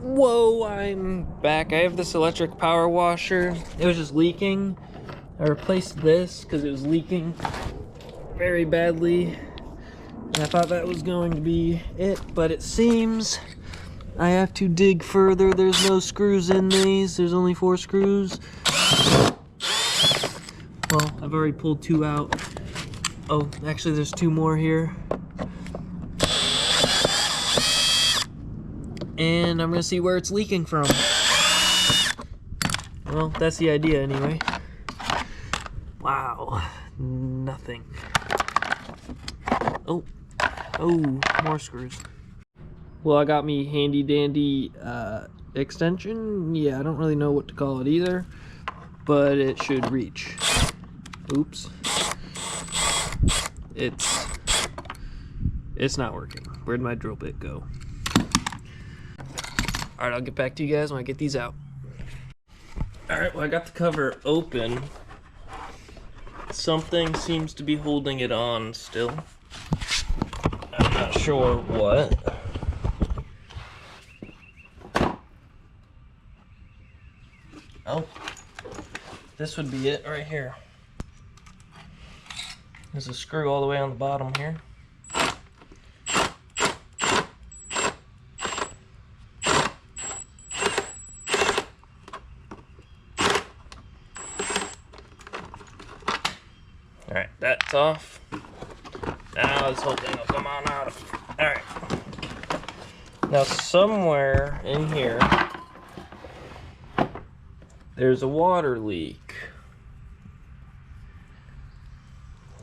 Whoa, I'm back. I have this electric power washer. It was just leaking. I replaced this because it was leaking very badly. And I thought that was going to be it, but it seems I have to dig further. There's no screws in these. There's only 4 screws. Well, I've already pulled 2 out. Oh, actually there's 2 more here. And I'm gonna see where it's leaking from. Well, that's the idea anyway. Wow, nothing. Oh, more screws. Well, I got me handy dandy extension. Yeah, I don't really know what to call it either, but it should reach. Oops. It's not working. Where'd my drill bit go? Alright, I'll get back to you guys when I get these out. Alright, well I got the cover open. Something seems to be holding it on still. I'm not sure what. Oh, this would be it right here. There's a screw all the way on the bottom here. Alright, that's off. Now this whole thing will come on out. Alright. Now somewhere in here, there's a water leak.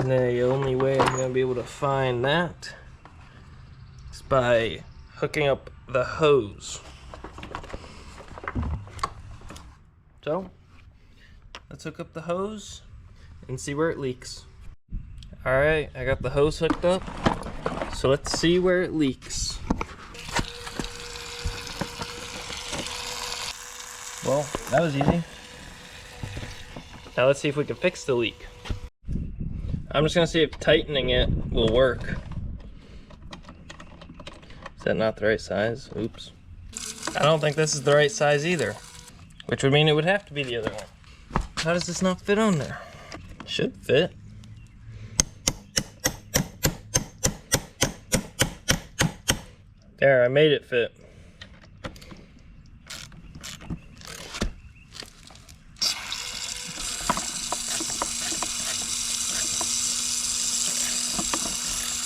And the only way I'm going to be able to find that is by hooking up the hose. So, let's hook up the hose and see where it leaks. Alright, I got the hose hooked up, so let's see where it leaks. Well, that was easy. Now let's see if we can fix the leak. I'm just gonna see if tightening it will work. Is that not the right size? Oops. I don't think this is the right size either, which would mean it would have to be the other one. How does this not fit on there? Should fit. There, I made it fit.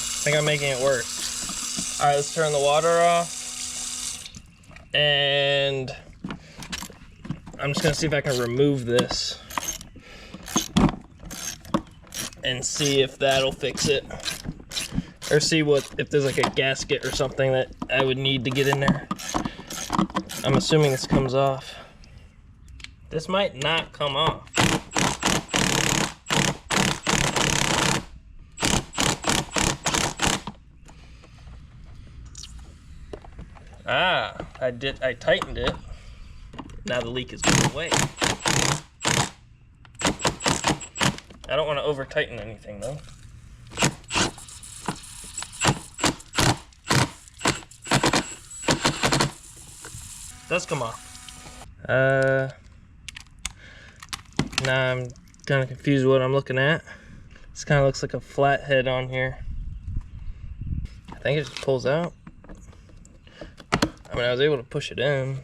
I think I'm making it worse. All right, let's turn the water off. And I'm just gonna see if I can remove this and see if that'll fix it. Or see if there's like a gasket or something that I would need to get in there. I'm assuming this comes off. This might not come off. Ah, I tightened it. Now the leak is going away. I don't want to over tighten anything though. It does come off. Now I'm kind of confused what I'm looking at. This kind of looks like a flathead on here. I think it just pulls out. I mean, I was able to push it in.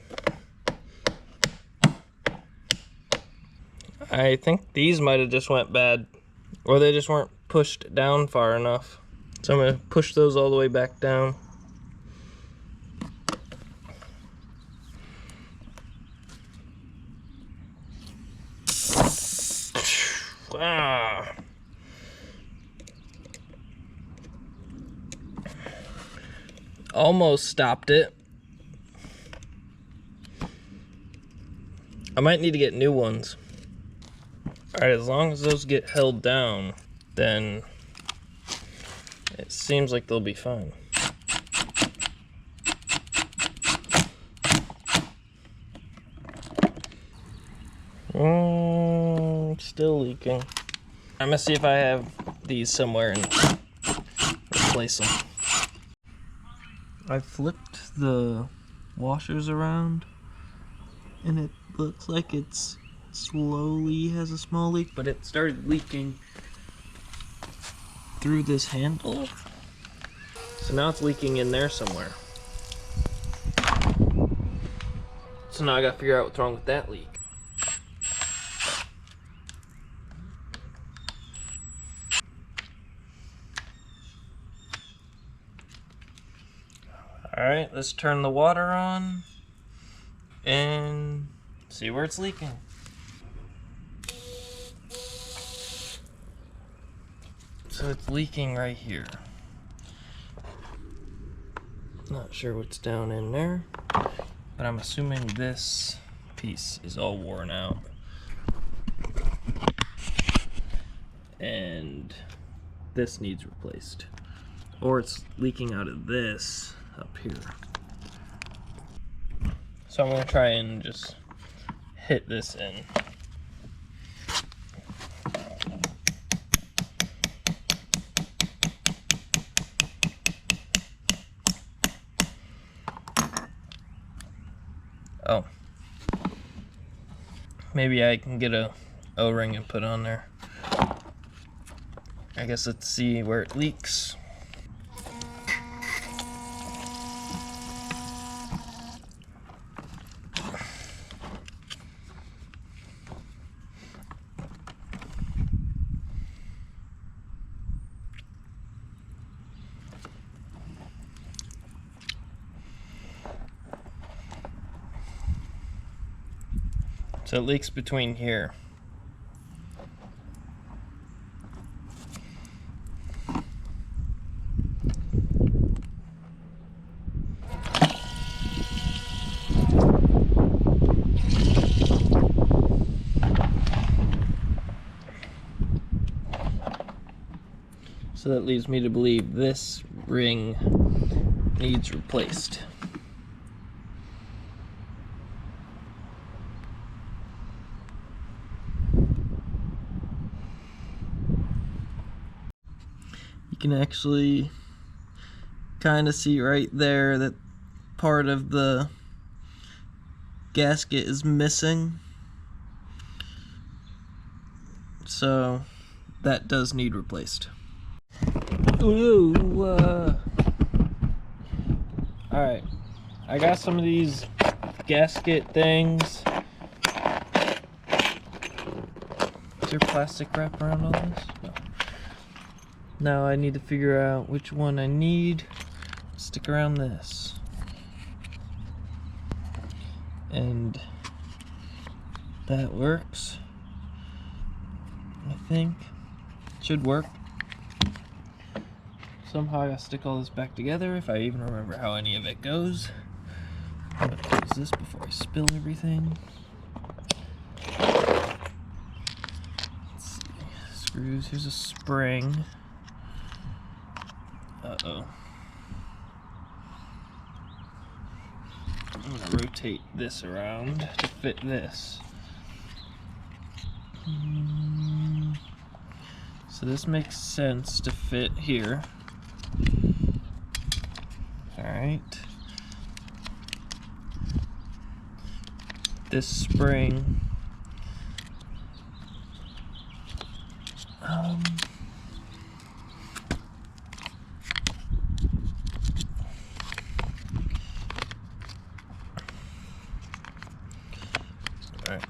I think these might have just went bad, or they just weren't pushed down far enough. So I'm gonna push those all the way back down. Ah. Almost stopped it. I might need to get new ones. All right, as long as those get held down, then it seems like they'll be fine. Still leaking. I'm gonna see if I have these somewhere and replace them. I flipped the washers around, and it looks like it's slowly has a small leak, but it started leaking through this handle. So now it's leaking in there somewhere. So now I gotta figure out what's wrong with that leak. Alright, let's turn the water on and see where it's leaking. So it's leaking right here. Not sure what's down in there, but I'm assuming this piece is all worn out. And this needs replaced. Or it's leaking out of this up here. So I'm gonna try and just hit this in. Oh. Maybe I can get a O-ring and put on there. I guess let's see where it leaks. So it leaks between here. So that leads me to believe this ring needs replaced. You can actually kind of see right there that part of the gasket is missing. So that does need replaced. Ooh, alright, I got some of these gasket things. Is there plastic wrap around all this? No. Now I need to figure out which one I need. Stick around this. And that works. I think. Should work. Somehow I gotta stick all this back together, if I even remember how any of it goes. I'm gonna close this before I spill everything. Let's see. Screws, here's a spring. Uh-oh. I'm gonna rotate this around to fit this. So this makes sense to fit here. Alright. This spring. Alright.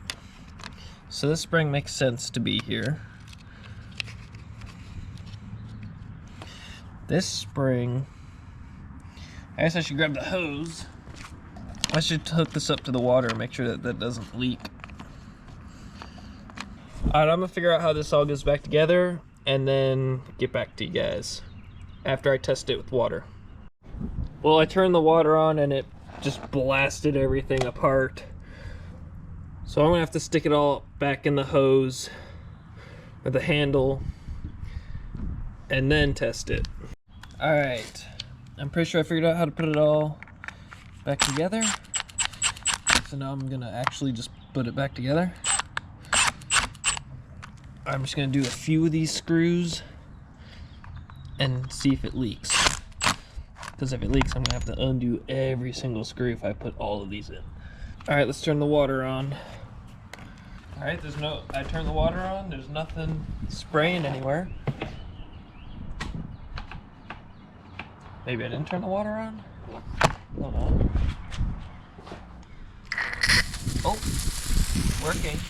So this spring makes sense to be here. This spring, I guess I should grab the hose. I should hook this up to the water and make sure that that doesn't leak. Alright, I'm gonna figure out how this all goes back together and then get back to you guys after I test it with water. Well, I turned the water on and it just blasted everything apart. So I'm gonna have to stick it all back in the hose or the handle and then test it. Alright, I'm pretty sure I figured out how to put it all back together. So now I'm gonna actually just put it back together. I'm just gonna do a few of these screws and see if it leaks. because if it leaks, I'm gonna have to undo every single screw if I put all of these in. All right, let's turn the water on. All right, I turned the water on, there's nothing spraying anywhere. Maybe I didn't turn the water on? Hold on. Oh, working.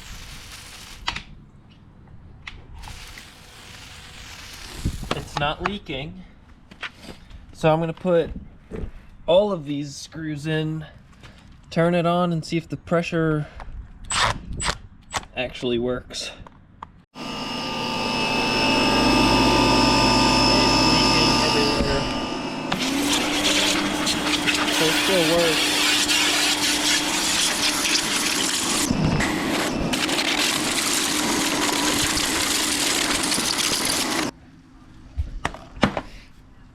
It's not leaking. So I'm gonna put all of these screws in, turn it on, and see if the pressure actually works. It's leaking everywhere. So it still works.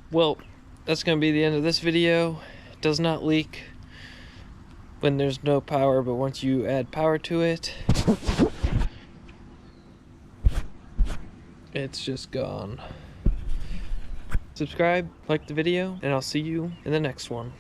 Well, that's going to be the end of this video. It does not leak when there's no power, but once you add power to it, it's just gone. Subscribe, like the video, and I'll see you in the next one.